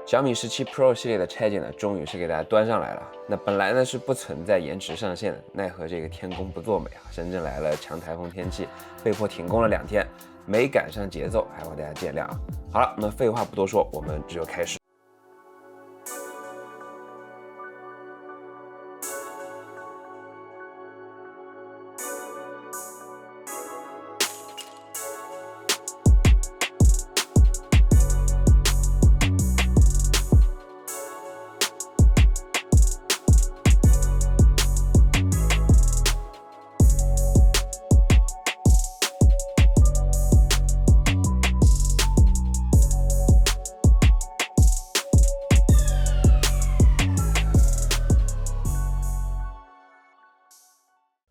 小米17 Pro 系列的拆解呢，终于是给大家端上来了。那本来呢是不存在延迟上线的，奈何这个天公不作美啊，深圳来了强台风天气，被迫停工了2天，没赶上节奏，还望大家见谅啊。好了，那废话不多说，我们只有开始。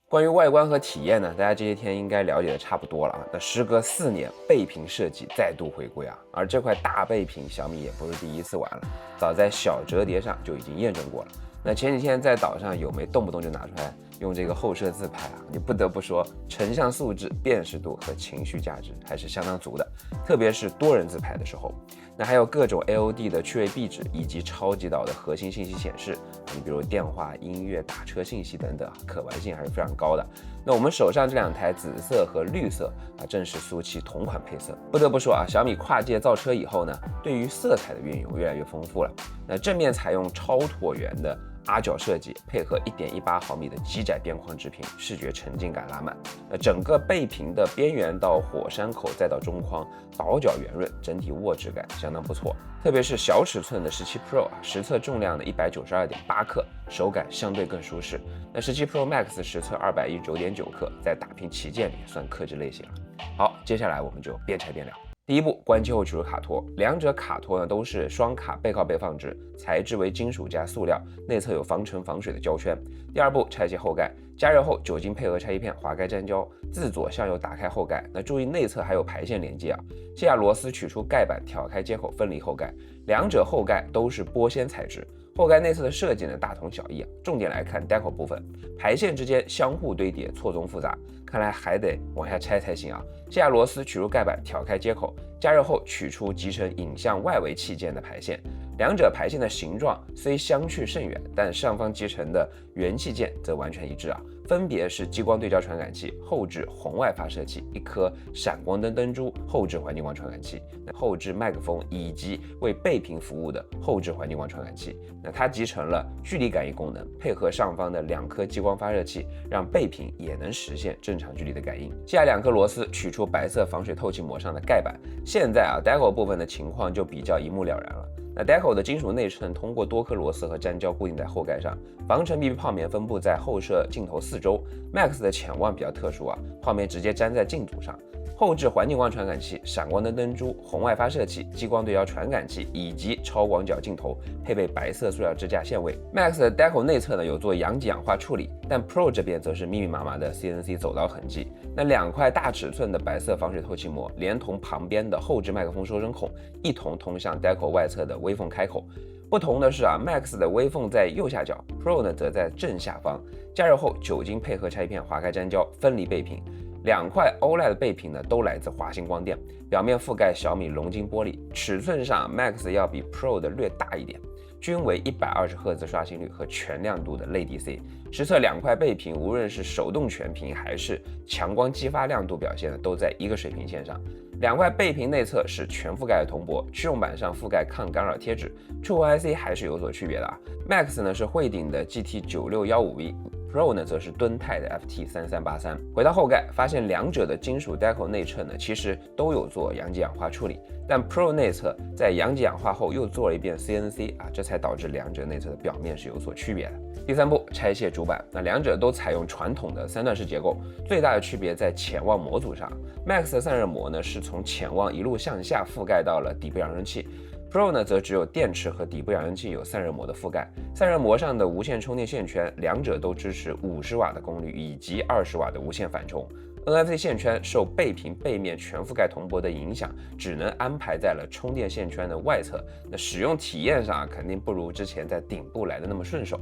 关于外观和体验呢，大家这些天应该了解的差不多了啊。那时隔4年，背屏设计再度回归啊，而这块大背屏，小米也不是第一次玩了，早在小折叠上就已经验证过了。那前几天在岛上有没动不动就拿出来用这个后摄自拍啊？你不得不说，成像素质、辨识度和情绪价值还是相当足的，特别是多人自拍的时候。那还有各种 AOD 的趣味壁纸，以及超级岛的核心信息显示，你比如电话、音乐、打车信息等等，可玩性还是非常高的。那我们手上这2台紫色和绿色啊，正是苏七同款配色。不得不说啊，小米跨界造车以后呢，对于色彩的运用越来越丰富了。那正面采用超椭圆的阿角设计，配合 1.18 毫米的极窄边框直屏，视觉沉浸感拉满。那整个背屏的边缘到火山口再到中框，倒角圆润，整体握质感相当不错。特别是小尺寸的17 Pro 啊，实测重量的192.8克，手感相对更舒适。那17 Pro Max 实测219.9克，在打拼旗舰里算克制类型了。好，接下来我们就边拆边聊。第一步，关机后取出卡托，两者卡托呢都是双卡背靠背放置，材质为金属加塑料，内侧有防尘防水的胶圈。第二步，拆卸后盖，加热后酒精配合拆一片，滑盖粘胶，自左向右打开后盖。那注意内侧还有排线连接啊。卸下螺丝，取出盖板，挑开接口，分离后盖。两者后盖都是玻纤材质。后盖内侧的设计呢大同小异啊，重点来看 Deco 部分，排线之间相互堆叠，错综复杂，看来还得往下拆才行啊。卸下螺丝，取出盖板，挑开接口，加热后取出集成影像外围器件的排线。两者排线的形状虽相去甚远，但上方集成的元器件则完全一致啊，分别是激光对焦传感器、后置红外发射器、一颗闪光灯灯珠、后置环境光传感器、后置麦克风以及为背屏服务的后置环境光传感器。那它集成了距离感应功能，配合上方的2颗激光发射器，让背屏也能实现正常距离的感应。下2颗螺丝，取出白色防水透气膜上的盖板。现在啊 ，Deco 部分的情况就比较一目了然了。那 Deco 的金属内衬通过多颗螺丝和粘胶固定在后盖上，防尘 BB 泡棉分布在后摄镜头4周。Max 的潜望比较特殊啊，泡棉直接粘在镜组上。后置环境光传感器、闪光灯灯珠、红外发射器、激光对焦传感器以及超广角镜头，配备白色塑料支架限位。Max 的 Deco 内侧呢有做阳极氧化处理，但 Pro 这边则是密密麻麻的 CNC 走刀痕迹。那2块大尺寸的白色防水透气膜，连同旁边的后置麦克风收声孔，一同通向 Deco 外侧的微缝开口。不同的是啊 ，Max 的微缝在右下角 ，Pro 呢则在正下方。加热后，酒精配合拆片，滑开粘胶，分离背屏。2块 OLED 背屏呢都来自华星光电，表面覆盖小米龙晶玻璃，尺寸上 Max 要比 Pro 的略大一点，均为120赫兹刷新率和全亮度的类 DC。实测2块背屏，无论是手动全屏还是强光激发亮度表现呢，都在一个水平线上。2块背屏内侧是全覆盖的铜箔，驱动板上覆盖抗干扰贴纸，触控 IC 还是有所区别的啊。Max 呢是汇顶的 GT9615V。Pro 呢则是敦泰的 FT3383。回到后盖，发现2者的金属 Deco 内衬呢其实都有做阳极氧化处理，但 Pro 内侧在阳极氧化后又做了一遍 CNC 啊，这才导致2者内侧的表面是有所区别的。第3步，拆卸主板。那2者都采用传统的3段式结构，最大的区别在潜望模组上。Max 的散热膜呢是从潜望一路向下覆盖到了底部扬声器。Pro 呢，则只有电池和底部扬声器有散热膜的覆盖。散热膜上的无线充电线圈，2者都支持50瓦的功率以及20瓦的无线反充。NFC 线圈受背屏背面全覆盖铜箔的影响，只能安排在了充电线圈的外侧。那使用体验上肯定不如之前在顶部来的那么顺手。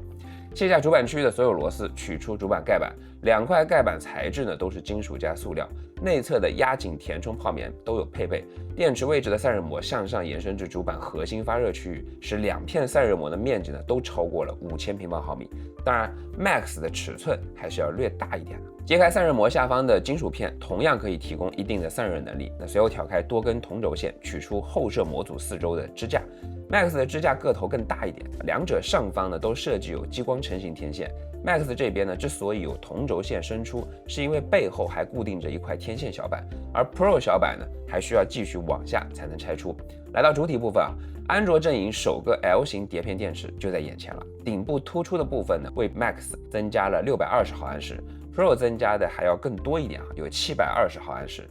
卸下主板区域的所有螺丝，取出主板盖板，两块盖板材质呢都是金属加塑料，内侧的压紧填充泡棉都有配备。电池位置的散热膜向上延伸至主板核心发热区域，使两片散热膜的面积呢都超过了5000平方毫米。当然 Max 的尺寸还是要略大一点的。揭开散热膜下方的金属片，同样可以提供一定的散热能力。那随后挑开多根同轴线，取出后摄模组四周的支架。Max 的支架个头更大一点，两者上方呢都设计有激光成型天线。Max 这边呢之所以有同轴线伸出，是因为背后还固定着一块天线小板，而 Pro 小板呢还需要继续往下才能拆出。来到主体部分啊，安卓阵营首个 L 型碟片电池就在眼前了。顶部突出的部分呢为 Max 增加了620毫安时，Pro 增加的还要更多一点啊，有720毫安时。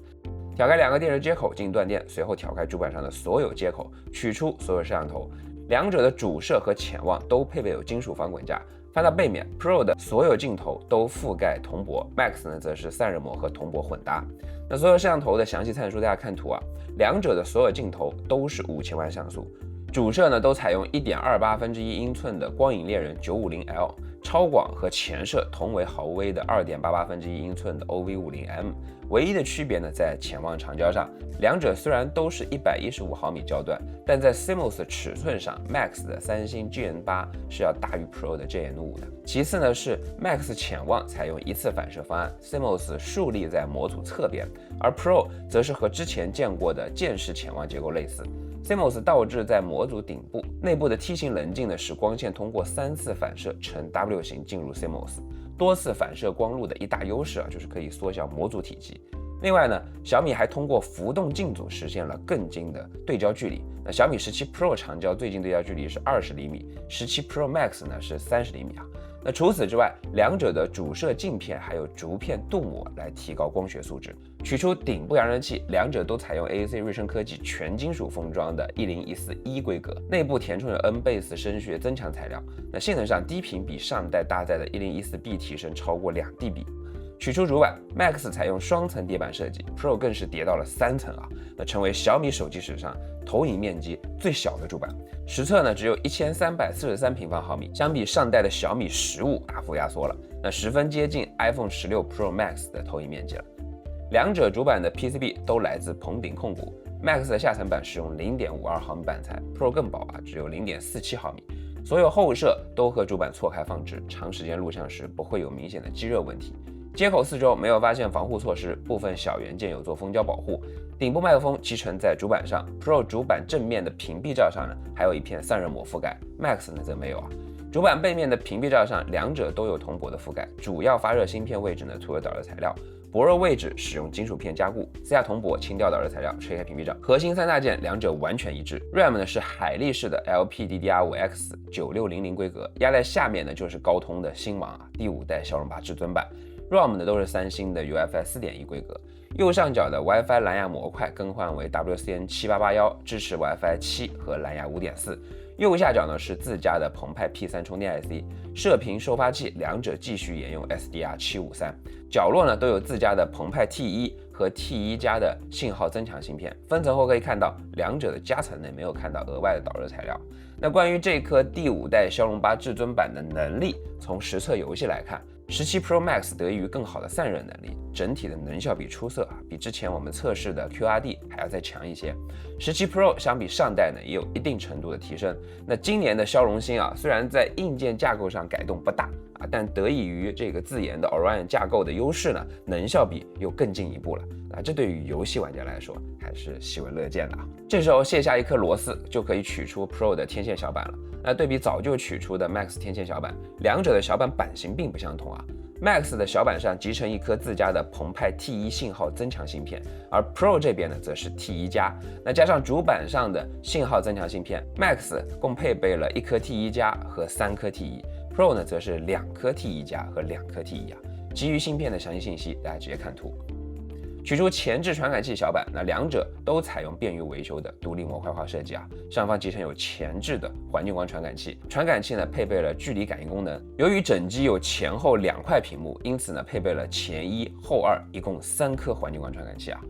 挑开两个电池接口进断电，随后挑开主板上的所有接口，取出所有摄像头。两者的主摄和潜望都配备有金属防滚架。翻到背面 ，Pro 的所有镜头都覆盖铜箔 ，Max 呢则是散热膜和铜箔混搭。那所有摄像头的详细参数大家看图啊，两者的所有镜头都是5000万像素。主摄呢都采用1.28英寸的光影猎人 950L， 超广和前摄同为豪威的2.88英寸的 OV50M。唯一的区别呢在潜望长焦上，两者虽然都是115毫米焦段，但在 CMOS 尺寸上 ，Max 的三星 GN8 是要大于 Pro 的 GN5 的。其次呢是 Max 潜望采用一次反射方案 ，CMOS 竖立在模组侧边，而 Pro 则是和之前见过的键式潜望结构类似。CMOS 倒置在模组顶部，内部的梯形棱镜呢使光线通过3次反射呈 W 型进入 CMOS。多次反射光路的一大优势啊，就是可以缩小模组体积。另外呢，小米还通过浮动镜组实现了更近的对焦距离。那小米17 Pro 长焦最近对焦距离是20厘米，17 Pro Max 呢是30厘米啊。那除此之外，两者的主摄镜片还有逐片镀膜来提高光学素质。取出顶部扬声器，两者都采用 AAC 瑞声科技全金属封装的10141规格，内部填充有 N-Base 声学增强材料。那性能上低频比上代搭载的1014B 提升超过2dB。取出主板 ，Max 采用双层叠板设计 ，Pro 更是叠到了3层啊，那成为小米手机史上投影面积最小的主板。实测呢只有1343平方毫米，相比上代的小米15大幅压缩了，那十分接近 iPhone 16 Pro Max 的投影面积了。两者主板的 PCB 都来自鹏鼎控股 ，Max 的下层板使用0.52毫米板材 ，Pro 更薄啊，只有0.47毫米。所有后摄都和主板错开放置，长时间录像时不会有明显的积热问题。接口四周没有发现防护措施，部分小元件有做封胶保护。顶部麦克风集成在主板上 ，Pro 主板正面的屏蔽罩上呢，还有一片散热膜覆盖 ，Max 呢则没有啊。主板背面的屏蔽罩上，两者都有铜箔的覆盖，主要发热芯片位置呢涂有导热材料，薄弱位置使用金属片加固，撕下铜箔，清掉导热材料，吹开屏蔽罩。核心三大件两者完全一致 ，RAM 呢是海力士的 LPDDR5X 9600规格，压在下面呢就是高通的星芒啊第5代骁龙8至尊版。ROM 呢都是三星的 UFS 4.1规格，右上角的 WiFi 蓝牙模块更换为 WCN7881，支持 WiFi 7和蓝牙5.4。右下角呢是自家的澎湃 P3 充电 IC， 射频收发器两者继续沿用 SDR753， 角落呢都有自家的澎湃 T1和 T1 加的信号增强芯片。分层后可以看到，两者的夹层内没有看到额外的导热材料。那关于这颗第5代骁龙8至尊版的能力，从实测游戏来看，17 Pro Max 得益于更好的散热能力，整体的能效比出色啊，比之前我们测试的 QRD 还要再强一些。17 Pro 相比上代呢，也有一定程度的提升。那今年的骁龙芯啊，虽然在硬件架构上改动不大啊，但得益于这个自研的 Orion 架构的优势呢，能效比又更进一步了啊，这对于游戏玩家来说还是喜闻乐见的啊。这时候卸下一颗螺丝就可以取出 Pro 的天线小板了。那对比早就取出的 Max 天线小板，两者的小板版型并不相同啊。Max 的小板上集成一颗自家的澎湃 T1 信号增强芯片，而 Pro 这边呢则是 T1 加，那加上主板上的信号增强芯片 ，Max 共配备了1颗 T1 加和3颗 T1，Pro 呢则是2颗 T1 加和2颗 T1啊。基于芯片的详细信息，大家直接看图。取出前置传感器小板，那两者都采用便于维修的独立模块化设计啊。上方集成有前置的环境光传感器，传感器呢配备了距离感应功能。由于整机有前后2块屏幕，因此呢配备了前1后2，一共3颗环境光传感器啊。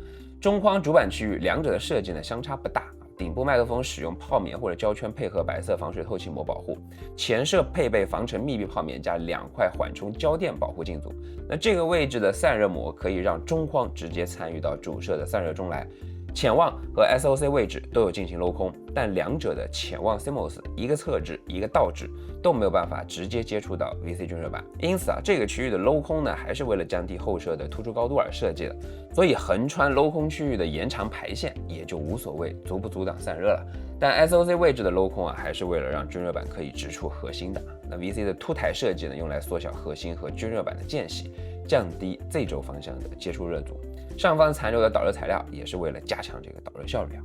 中框主板区域两者的设计呢相差不大，顶部麦克风使用泡棉或者胶圈配合白色防水透气膜保护，前摄配备防尘密闭泡棉加2块缓冲胶垫保护镜组。那这个位置的散热膜可以让中框直接参与到主摄的散热中来。潜望和 SOC 位置都有进行镂空，但两者的潜望 CMOS 一个侧置一个倒置都没有办法直接接触到 VC 均热板，因此这个区域的镂空呢，还是为了降低后摄的突出高度而设计的，所以横穿镂空区域的延长排线也就无所谓阻不阻挡散热了。但 SOC 位置的镂空还是为了让均热板可以直触核心的。那 VC 的凸台设计呢，用来缩小核心和均热板的间隙，降低 Z 轴方向的接触热阻。上方残留的导热材料也是为了加强这个导热效率。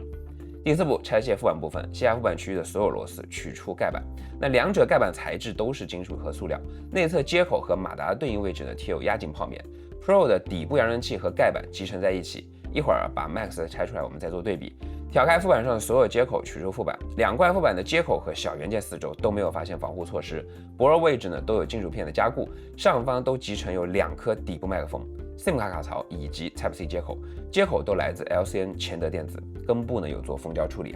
第4步，拆卸副板部分，卸下副板区域的所有螺丝，取出盖板。那两者盖板材质都是金属和塑料，内侧接口和马达对应位置呢贴有压紧泡棉。Pro 的底部扬声器和盖板集成在一起，一会儿把 Max 拆出来，我们再做对比。挑开副板上的所有接口，取出副板，两块副板的接口和小元件四周都没有发现防护措施，薄弱位置呢都有金属片的加固，上方都集成有2颗底部麦克风。SIM 卡卡槽以及 Type-C 接口，接口都来自 LCN 前德电子，根部呢有做封胶处理。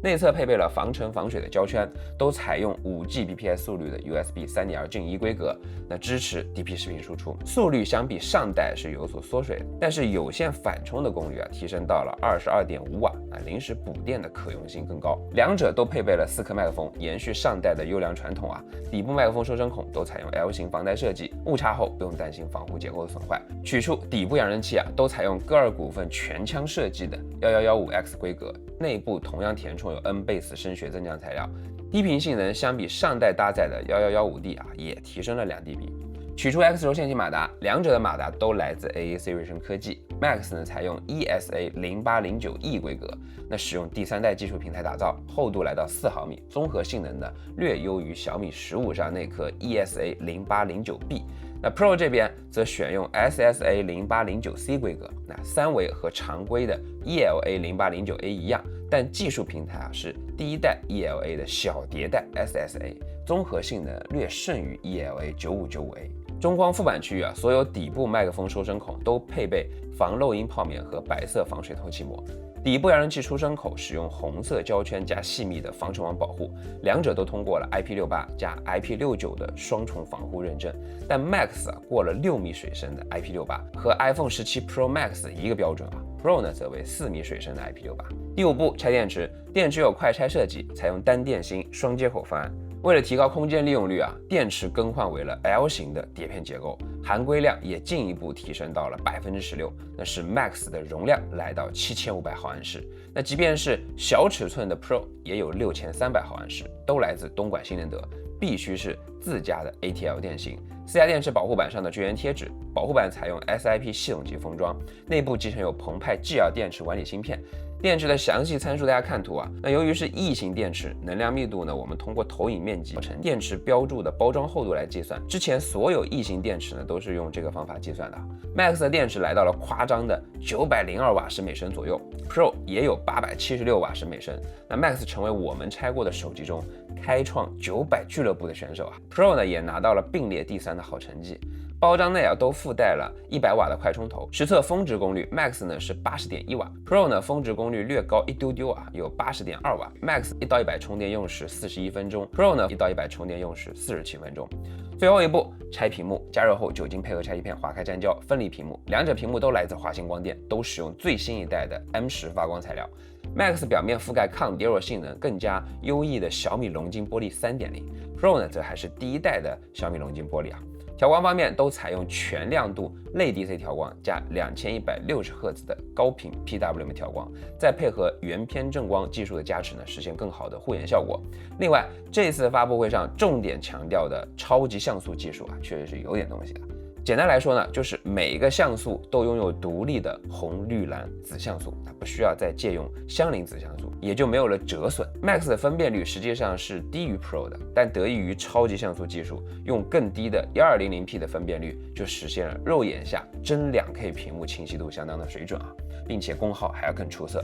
内侧配备了防尘防水的胶圈，都采用5Gbps 速率的 USB 3.2 近1规格，那支持 DP 视频输出，速率相比上代是有所缩水的，但是有线反充的功率提升到了22.5瓦，临时补电的可用性更高。两者都配备了4颗麦克风，延续上代的优良传统。底部麦克风收声孔都采用 L 型防呆设计，误插后不用担心防护结构的损坏。取出底部扬声器都采用歌尔股份全腔设计的1115X 规格，内部同样填充有 N-Base 声学增强材料，低频性能相比上代搭载的1115D 也提升了2dB。取出 X 轴线性马达，两者的马达都来自 AAC 瑞声科技。Max 呢采用 ESA 0809E 规格，那使用第3代技术平台打造，厚度来到4毫米，综合性能呢略优于小米15上那颗 ESA 0809B。那 Pro 这边则选用 SSA 0809C 规格，那三维和常规的 ELA 0809A 一样，但技术平台是第1代 ELA 的小迭代 SSA， 综合性能略胜于 ELA 9595A。中框副板区域所有底部麦克风收声孔都配备防漏音泡棉和白色防水透气膜。底部扬声器出声口使用红色胶圈加细密的防尘网保护，两者都通过了 IP68 加 IP69 的双重防护认证。但 Max 过了6米水深的 IP68，和 iPhone 17 Pro Max 一个标准Pro 呢则为4米水深的 IP68。第5步，拆电池，电池有快拆设计，采用单电芯双接口方案。为了提高空间利用率电池更换为了 L 型的碟片结构，含硅量也进一步提升到了16%，那使 Max 的容量来到7500毫安时。那即便是小尺寸的 Pro 也有6300毫安时，都来自东莞新能德，必须是自家的 ATL 电芯。4家电池保护板上的绝缘贴纸，保护板采用 SIP 系统级封装，内部集成有澎湃 GL 电池管理芯片。电池的详细参数大家看图那由于是异型电池，能量密度呢，我们通过投影面积乘电池标注的包装厚度来计算。之前所有异型电池呢都是用这个方法计算的。Max 的电池来到了夸张的902瓦时每升左右 ，Pro 也有876瓦时每升。那 Max 成为我们拆过的手机中开创900俱乐部的选手Pro 呢也拿到了并列第3的好成绩。包装内都附带了100瓦的快充头，实测峰值功率 Max 呢是80.1瓦 ，Pro 呢峰值功率略高一丢丢有80.2瓦。Max 1到100充电用时41分钟 ，Pro 呢1到100充电用时47分钟。最后一步，拆屏幕，加热后酒精配合拆漆片划开粘胶，分离屏幕。两者屏幕都来自华星光电，都使用最新一代的 M10发光材料。Max 表面覆盖抗跌落性能更加优异的小米龙晶玻璃 3.0，Pro 呢则还是第1代的小米龙晶玻璃调光方面都采用全亮度类 DC 调光加2160赫兹的高频 PWM 调光，再配合原偏正光技术的加持呢，实现更好的护眼效果。另外，这次发布会上重点强调的超级像素技术确实是有点东西的。简单来说呢，就是每一个像素都拥有独立的红、绿、蓝、紫像素，它不需要再借用相邻子像素，也就没有了折损。Max 的分辨率实际上是低于 Pro 的，但得益于超级像素技术，用更低的1200P 的分辨率，就实现了肉眼下真2K 屏幕清晰度相当的水准并且功耗还要更出色。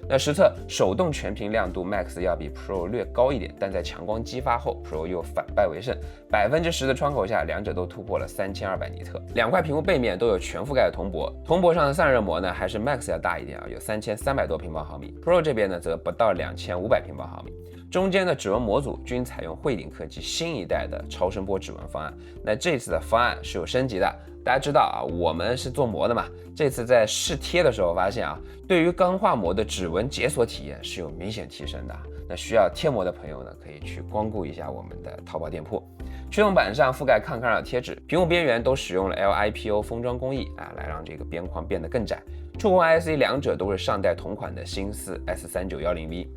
那实测手动全屏亮度 Max 要比 Pro 略高一点，但在强光激发后 Pro 又反败为胜，10%的窗口下，两者都突破了3200尼特。两块屏幕背面都有全覆盖的铜箔，铜箔上的散热膜呢还是 Max 要大一点啊，有3300多平方毫米 ，Pro 这边呢则不到2500平方毫米。中间的指纹模组均采用汇顶科技新一代的超声波指纹方案。那这次的方案是有升级的，大家知道啊，我们是做膜的嘛，这次在试贴的时候发现啊，对于钢化膜的指纹解锁体验是有明显提升的。那需要贴膜的朋友呢，可以去光顾一下我们的淘宝店铺。驱动板上覆盖抗干扰贴纸，屏幕边缘都使用了 LIPO 封装工艺啊，来让这个边框变得更窄。触控 IC 两者都是上代同款的新思 S3910V。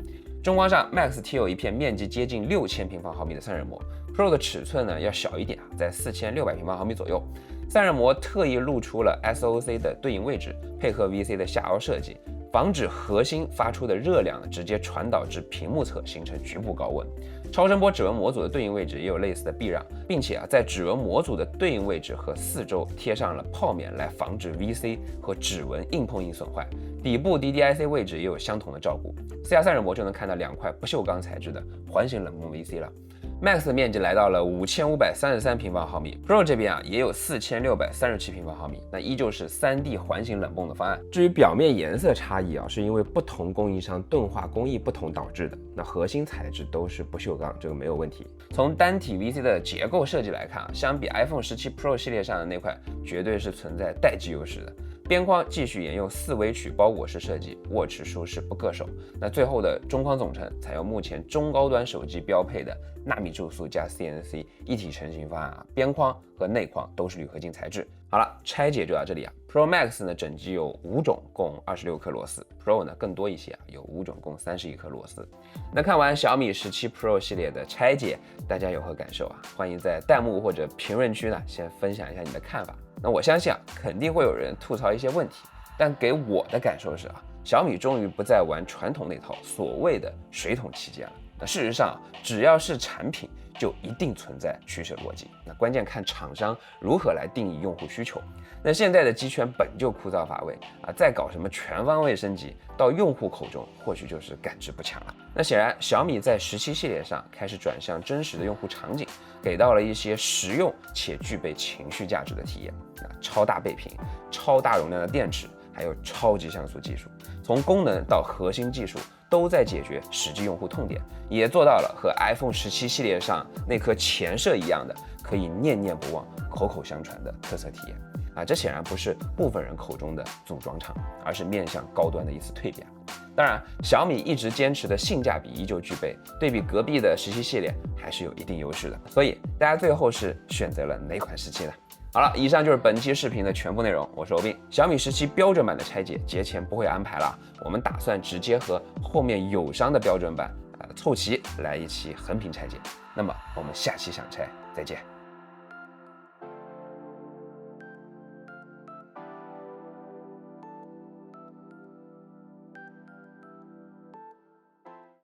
中光上 Max 贴有一片面积接近6000平方毫米的散热膜 ，Pro 的尺寸呢要小一点啊，在4600平方毫米左右。散热膜特意露出了 SOC 的对应位置，配合 VC 的下凹设计，防止核心发出的热量直接传导至屏幕侧，形成局部高温。超声波指纹模组的对应位置也有类似的避让，并且在指纹模组的对应位置和四周贴上了泡棉来防止 VC 和指纹硬碰硬损坏。底部 DDIC 位置也有相同的照顾。4+散热膜就能看到两块不锈钢材质的环形冷泵 VC 了。Max 的面积来到了5533平方毫米 ，Pro 这边也有4637平方毫米，那依旧是3D 环形冷泵的方案。至于表面颜色差异是因为不同供应商钝化工艺不同导致的，那核心材质都是不锈钢，这个没有问题。从单体 VC 的结构设计来看相比 iPhone 17 Pro 系列上的那块，绝对是存在待机优势的。边框继续沿用4微曲包裹式设计，握持舒适不硌手。那最后的中框总成采用目前中高端手机标配的纳米注塑加 CNC 一体成型方案边框和内框都是铝合金材质。好了，拆解就到这里Pro Max 呢，整机有5种，共26颗螺丝 ，Pro 呢更多一些有5种，共31颗螺丝。那看完小米17 Pro 系列的拆解，大家有何感受欢迎在弹幕或者评论区呢，先分享一下你的看法。那我相信肯定会有人吐槽一些问题，但给我的感受是小米终于不再玩传统那套所谓的水桶旗舰了。那事实上，只要是产品，就一定存在取舍逻辑。那关键看厂商如何来定义用户需求。那现在的机圈本就枯燥乏味再搞什么全方位升级，到用户口中或许就是感知不强了。那显然，小米在17系列上开始转向真实的用户场景，给到了一些实用且具备情绪价值的体验。超大背屏、超大容量的电池，还有超级像素技术，从功能到核心技术都在解决实际用户痛点，也做到了和 iPhone 17系列上那颗前摄一样的可以念念不忘、口口相传的特色体验这显然不是部分人口中的组装厂，而是面向高端的一次蜕变。当然，小米一直坚持的性价比依旧具备，对比隔壁的17系列还是有一定优势的。所以大家最后是选择了哪款17呢？好了，以上就是本期视频的全部内容。我是欧斌。小米17标准版的拆解节前不会安排了，我们打算直接和后面友商的标准版凑齐来一期横屏拆解。那么我们下期想拆再见。